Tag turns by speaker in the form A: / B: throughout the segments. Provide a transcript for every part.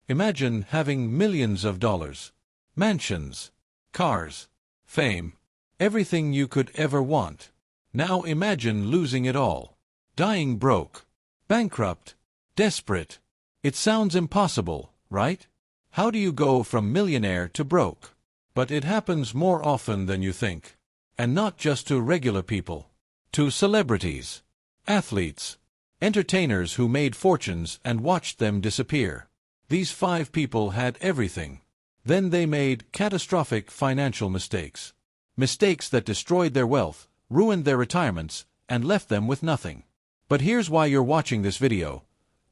A: Imagine having millions of dollars, mansions, cars, fame, everything you could ever want. Now imagine losing it all. Dying broke, bankrupt, desperate. It sounds impossible, right? How do you go from millionaire to broke? But it happens more often than you think. And not just to regular people. To celebrities, athletes, entertainers who made fortunes and watched them disappear. These 5 people had everything. Then they made catastrophic financial mistakes. Mistakes that destroyed their wealth, ruined their retirements, and left them with nothing. But here's why you're watching this video.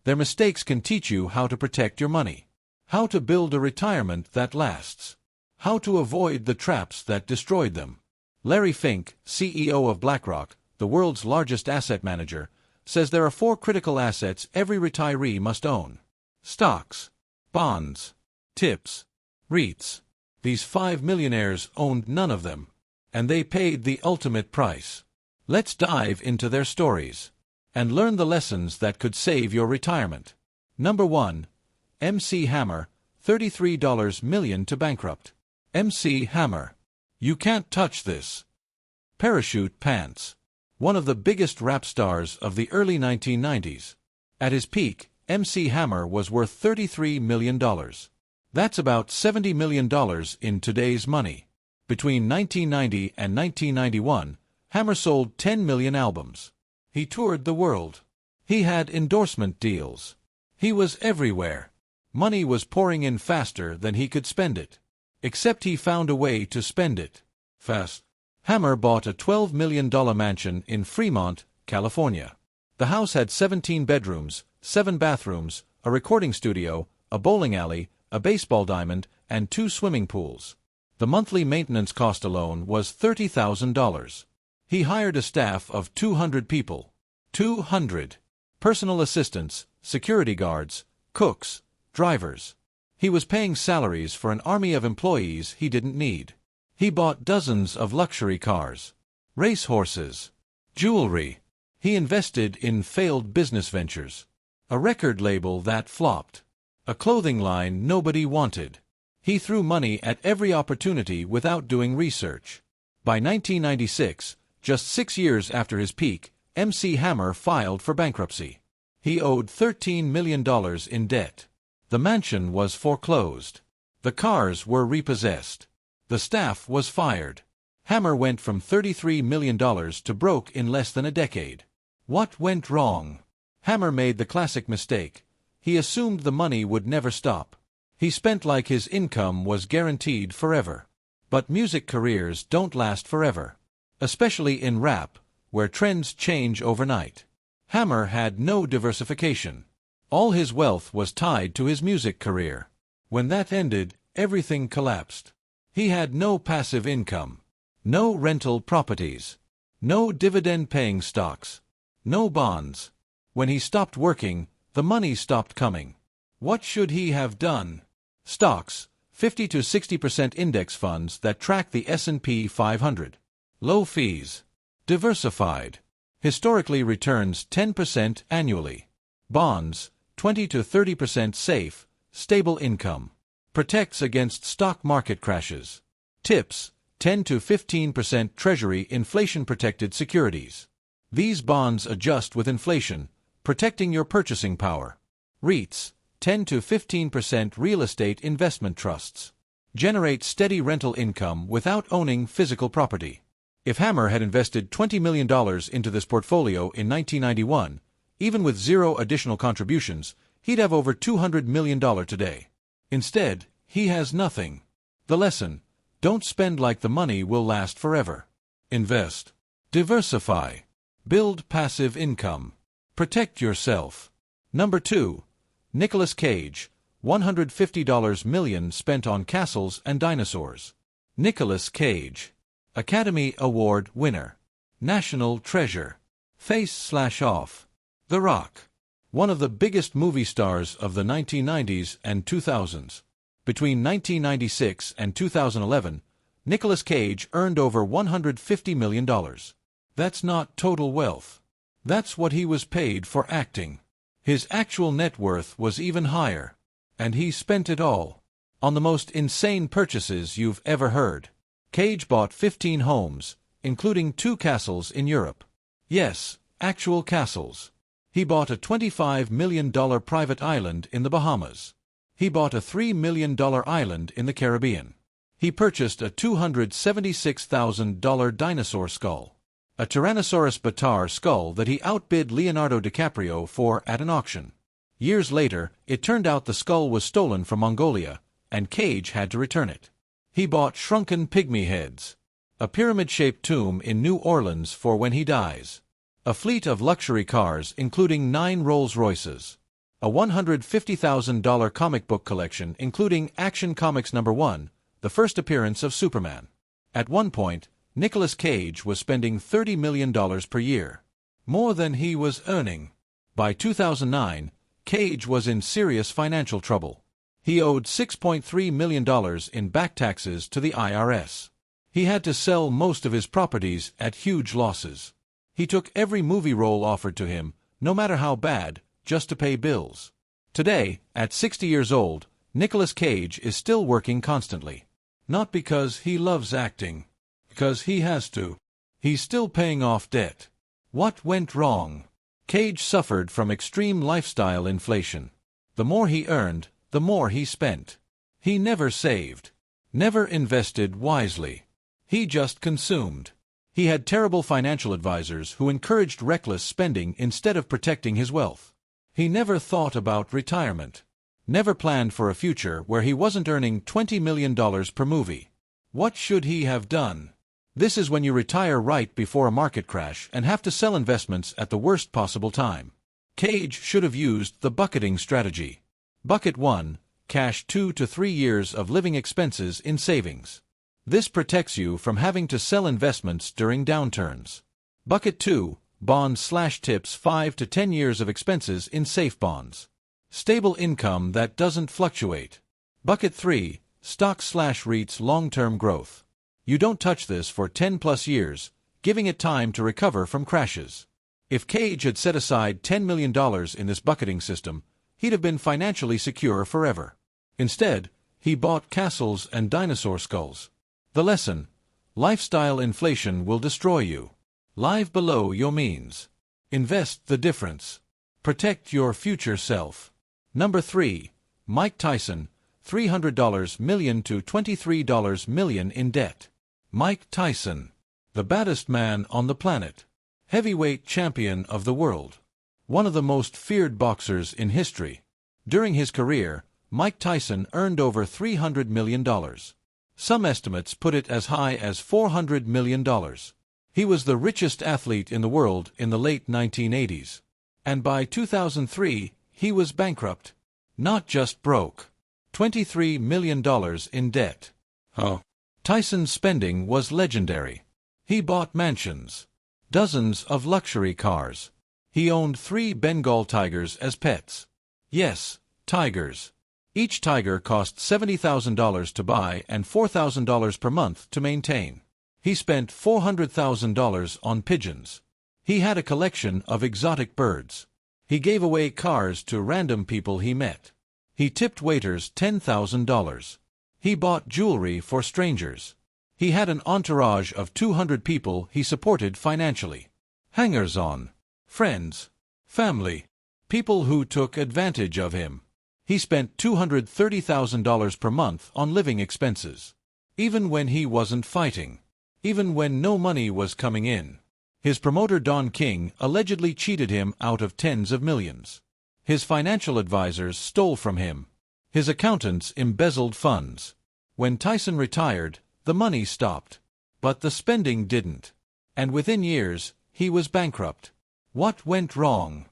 A: Their mistakes can teach you how to protect your money. How to build a retirement that lasts. How to avoid the traps that destroyed them. Larry Fink, CEO of BlackRock, the world's largest asset manager, says there are 4 critical assets every retiree must own. Stocks, bonds, tips, REITs. These 5 millionaires owned none of them. And they paid the ultimate price. Let's dive into their stories and learn the lessons that could save your retirement. Number 1. MC Hammer, $33 million to bankrupt. MC Hammer. You can't touch this. Parachute pants. One of the biggest rap stars of the early 1990s. At his peak, MC Hammer was worth $33 million. That's about $70 million in today's money. Between 1990 and 1991, Hammer sold 10 million albums. He toured the world. He had endorsement deals. He was everywhere. Money was pouring in faster than he could spend it. Except he found a way to spend it fast. Hammer bought a $12 million mansion in Fremont, California. The house had 17 bedrooms, 7 bathrooms, a recording studio, a bowling alley, a baseball diamond, and 2 swimming pools. The monthly maintenance cost alone was $30,000. He hired a staff of 200 people. 200. Personal assistants, security guards, cooks, drivers. He was paying salaries for an army of employees he didn't need. He bought dozens of luxury cars, race horses, jewelry. He invested in failed business ventures. A record label that flopped. A clothing line nobody wanted. He threw money at every opportunity without doing research. By 1996, just 6 years after his peak, MC Hammer filed for bankruptcy. He owed $13 million in debt. The mansion was foreclosed. The cars were repossessed. The staff was fired. Hammer went from $33 million to broke in less than a decade. What went wrong? Hammer made the classic mistake. He assumed the money would never stop. He spent like his income was guaranteed forever. But music careers don't last forever. Especially in rap, where trends change overnight. Hammer had no diversification. All his wealth was tied to his music career. When that ended, everything collapsed. He had no passive income, no rental properties, no dividend-paying stocks, no bonds. When he stopped working, the money stopped coming. What should he have done? Stocks, 50 to 60% index funds that track the S&P 500. Low fees. Diversified. Historically returns 10% annually. Bonds, 20 to 30% safe, stable income. Protects against stock market crashes. Tips, 10 to 15% Treasury inflation-protected securities. These bonds adjust with inflation, protecting your purchasing power. REITs, 10 to 15% real estate investment trusts. Generate steady rental income without owning physical property. If Hammer had invested $20 million into this portfolio in 1991, even with zero additional contributions, he'd have over $200 million today. Instead, he has nothing. The lesson: don't spend like the money will last forever. Invest. Diversify. Build passive income. Protect yourself. Number 2. Nicolas Cage, $150 million spent on castles and dinosaurs. Nicolas Cage. Academy Award winner. National treasure. Face/off. The Rock. One of the biggest movie stars of the 1990s and 2000s. Between 1996 and 2011, Nicolas Cage earned over $150 million. That's not total wealth. That's what he was paid for acting. His actual net worth was even higher. And he spent it all on the most insane purchases you've ever heard. Cage bought 15 homes, including 2 castles in Europe. Yes, actual castles. He bought a $25 million private island in the Bahamas. He bought a $3 million island in the Caribbean. He purchased a $276,000 dinosaur skull, a Tyrannosaurus bataar skull that he outbid Leonardo DiCaprio for at an auction. Years later, it turned out the skull was stolen from Mongolia, and Cage had to return it. He bought shrunken pygmy heads, a pyramid-shaped tomb in New Orleans for when he dies, a fleet of luxury cars including 9 Rolls-Royces, a $150,000 comic book collection including Action Comics #1, the first appearance of Superman. At one point, Nicolas Cage was spending $30 million per year, more than he was earning. By 2009, Cage was in serious financial trouble. He owed $6.3 million in back taxes to the IRS. He had to sell most of his properties at huge losses. He took every movie role offered to him, no matter how bad, just to pay bills. Today, at 60 years old, Nicolas Cage is still working constantly. Not because he loves acting, because he has to. He's still paying off debt. What went wrong? Cage suffered from extreme lifestyle inflation. The more he earned, the more he spent. He never saved, never invested wisely. He just consumed. He had terrible financial advisors who encouraged reckless spending instead of protecting his wealth. He never thought about retirement, never planned for a future where he wasn't earning $20 million per movie. What should he have done? This is when you retire right before a market crash and have to sell investments at the worst possible time. Cage should have used the bucketing strategy. Bucket 1, cash 2 to 3 years of living expenses in savings. This protects you from having to sell investments during downturns. Bucket 2, bonds/tips 5 to 10 years of expenses in safe bonds. Stable income that doesn't fluctuate. Bucket 3, stocks/REITs long-term growth. You don't touch this for 10+ years, giving it time to recover from crashes. If Cage had set aside $10 million in this bucketing system, he'd have been financially secure forever. Instead, he bought castles and dinosaur skulls. The lesson: lifestyle inflation will destroy you. Live below your means. Invest the difference. Protect your future self. Number 3. Mike Tyson, $300 million to $23 million in debt. Mike Tyson, the baddest man on the planet. Heavyweight champion of the world. One of the most feared boxers in history. During his career, Mike Tyson earned over $300 million. Some estimates put it as high as $400 million. He was the richest athlete in the world in the late 1980s. And by 2003, he was bankrupt. Not just broke. $23 million in debt. Oh. Tyson's spending was legendary. He bought mansions. Dozens of luxury cars. He owned 3 Bengal tigers as pets. Yes, tigers. Each tiger cost $70,000 to buy and $4,000 per month to maintain. He spent $400,000 on pigeons. He had a collection of exotic birds. He gave away cars to random people he met. He tipped waiters $10,000. He bought jewelry for strangers. He had an entourage of 200 people he supported financially. Hangers-on. Friends. Family. People who took advantage of him. He spent $230,000 per month on living expenses. Even when he wasn't fighting. Even when no money was coming in. His promoter Don King allegedly cheated him out of tens of millions. His financial advisors stole from him. His accountants embezzled funds. When Tyson retired, the money stopped. But the spending didn't. And within years, he was bankrupt. What went wrong?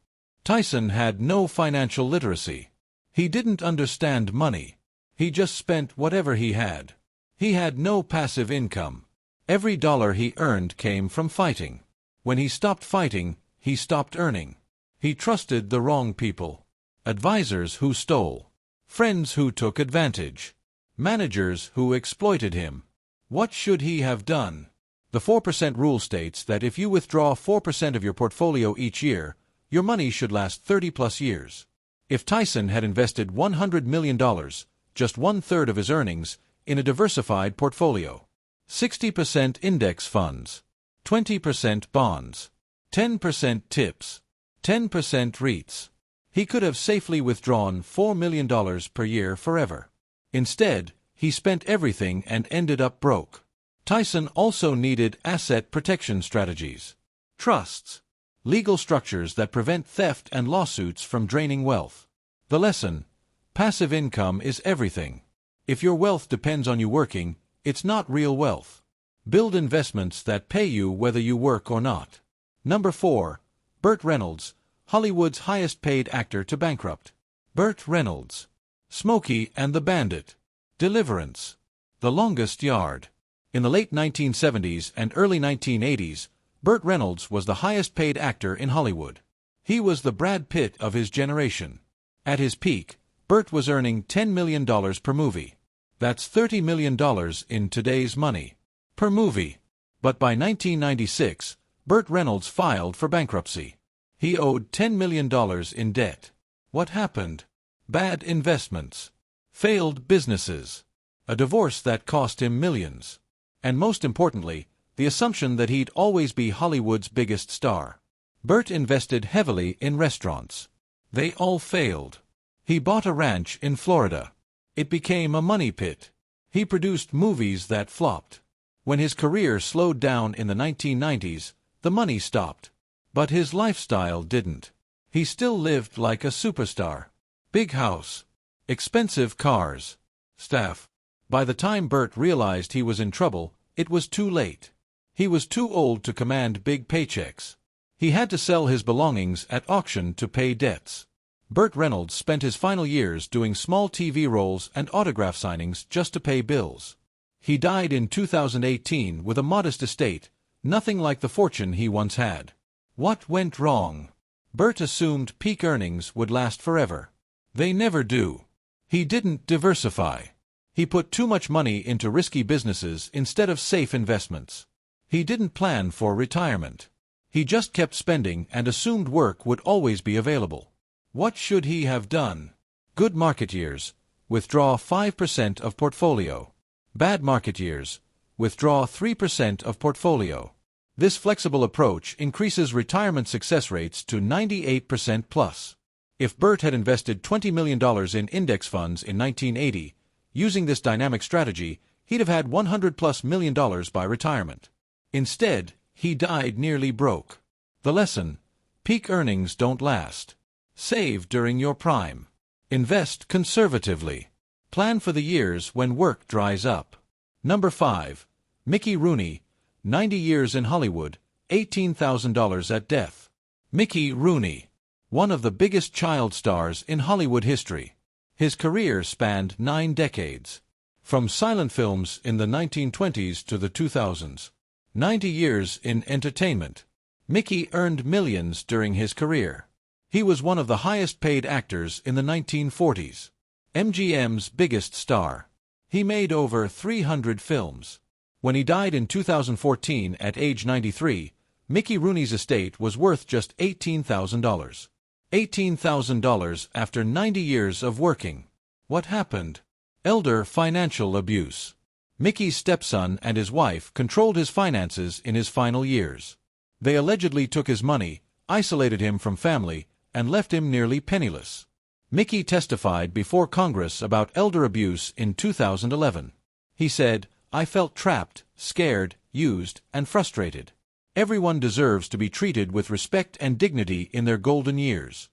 A: Tyson had no financial literacy. He didn't understand money. He just spent whatever he had. He had no passive income. Every dollar he earned came from fighting. When he stopped fighting, he stopped earning. He trusted the wrong people. Advisors who stole. Friends who took advantage. Managers who exploited him. What should he have done? The 4% rule states that if you withdraw 4% of your portfolio each year, your money should last 30+ years. If Tyson had invested $100 million, just one-third of his earnings, in a diversified portfolio, 60% index funds, 20% bonds, 10% tips, 10% REITs, he could have safely withdrawn $4 million per year forever. Instead, he spent everything and ended up broke. Tyson also needed asset protection strategies. Trusts. Legal structures that prevent theft and lawsuits from draining wealth. The lesson: passive income is everything. If your wealth depends on you working, it's not real wealth. Build investments that pay you whether you work or not. Number 4. Burt Reynolds, Hollywood's highest-paid actor to bankrupt. Burt Reynolds. Smokey and the Bandit. Deliverance. The Longest Yard. In the late 1970s and early 1980s, Burt Reynolds was the highest-paid actor in Hollywood. He was the Brad Pitt of his generation. At his peak, Burt was earning $10 million per movie. That's $30 million in today's money. Per movie. But by 1996, Burt Reynolds filed for bankruptcy. He owed $10 million in debt. What happened? Bad investments. Failed businesses. A divorce that cost him millions. And most importantly, the assumption that he'd always be Hollywood's biggest star. Burt invested heavily in restaurants. They all failed. He bought a ranch in Florida. It became a money pit. He produced movies that flopped. When his career slowed down in the 1990s, the money stopped. But his lifestyle didn't. He still lived like a superstar. Big house. Expensive cars. Staff. By the time Burt realized he was in trouble, it was too late. He was too old to command big paychecks. He had to sell his belongings at auction to pay debts. Burt Reynolds spent his final years doing small TV roles and autograph signings just to pay bills. He died in 2018 with a modest estate, nothing like the fortune he once had. What went wrong? Burt assumed peak earnings would last forever. They never do. He didn't diversify. He put too much money into risky businesses instead of safe investments. He didn't plan for retirement. He just kept spending and assumed work would always be available. What should he have done? Good market years, withdraw 5% of portfolio. Bad market years, withdraw 3% of portfolio. This flexible approach increases retirement success rates to 98% plus. If Burt had invested $20 million in index funds in 1980, using this dynamic strategy, he'd have had $100+ million by retirement. Instead, he died nearly broke. The lesson: peak earnings don't last. Save during your prime. Invest conservatively. Plan for the years when work dries up. Number 5. Mickey Rooney, 90 years in Hollywood, $18,000 at death. Mickey Rooney. One of the biggest child stars in Hollywood history. His career spanned 9 decades. From silent films in the 1920s to the 2000s. 90 years in entertainment. Mickey earned millions during his career. He was one of the highest-paid actors in the 1940s. MGM's biggest star. He made over 300 films. When he died in 2014 at age 93, Mickey Rooney's estate was worth just $18,000. $18,000 after 90 years of working. What happened? Elder financial abuse. Mickey's stepson and his wife controlled his finances in his final years. They allegedly took his money, isolated him from family, and left him nearly penniless. Mickey testified before Congress about elder abuse in 2011. He said, "I felt trapped, scared, used, and frustrated. Everyone deserves to be treated with respect and dignity in their golden years."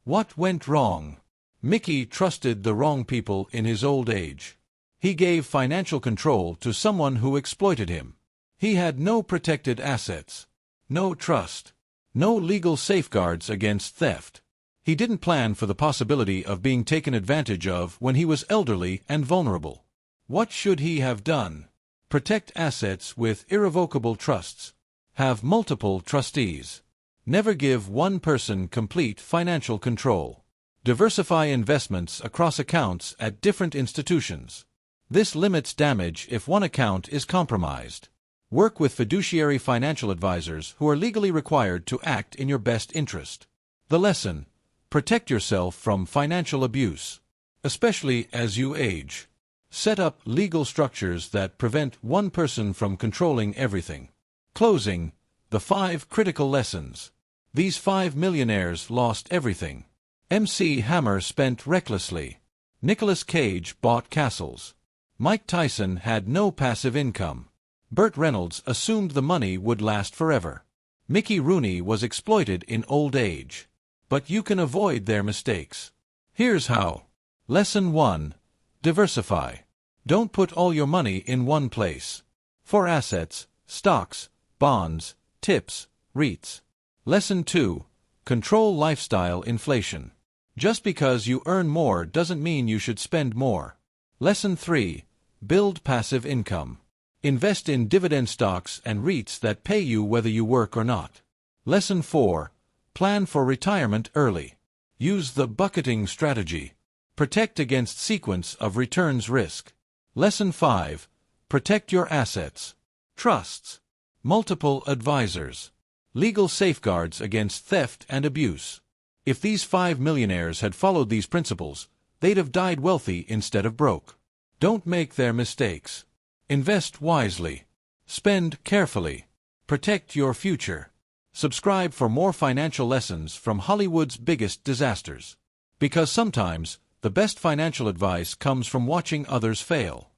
A: What went wrong? Mickey trusted the wrong people in his old age. He gave financial control to someone who exploited him. He had no protected assets, no trust, no legal safeguards against theft. He didn't plan for the possibility of being taken advantage of when he was elderly and vulnerable. What should he have done? Protect assets with irrevocable trusts. Have multiple trustees. Never give one person complete financial control. Diversify investments across accounts at different institutions. This limits damage if one account is compromised. Work with fiduciary financial advisors who are legally required to act in your best interest. The lesson: Protect yourself from financial abuse, especially as you age. Set up legal structures that prevent one person from controlling everything. Closing, the 5 critical lessons. These 5 millionaires lost everything. MC Hammer spent recklessly. Nicolas Cage bought castles. Mike Tyson had no passive income. Burt Reynolds assumed the money would last forever. Mickey Rooney was exploited in old age. But you can avoid their mistakes. Here's how. Lesson 1. Diversify. Don't put all your money in one place. For assets, stocks, bonds, tips, REITs. Lesson 2. Control lifestyle inflation. Just because you earn more doesn't mean you should spend more. Lesson 3. Build passive income. Invest in dividend stocks and REITs that pay you whether you work or not. Lesson 4. Plan for retirement early. Use the bucketing strategy. Protect against sequence of returns risk. Lesson 5. Protect your assets. Trusts. Multiple advisors. Legal safeguards against theft and abuse. If these 5 millionaires had followed these principles, they'd have died wealthy instead of broke. Don't make their mistakes. Invest wisely. Spend carefully. Protect your future. Subscribe for more financial lessons from Hollywood's biggest disasters. Because sometimes, the best financial advice comes from watching others fail.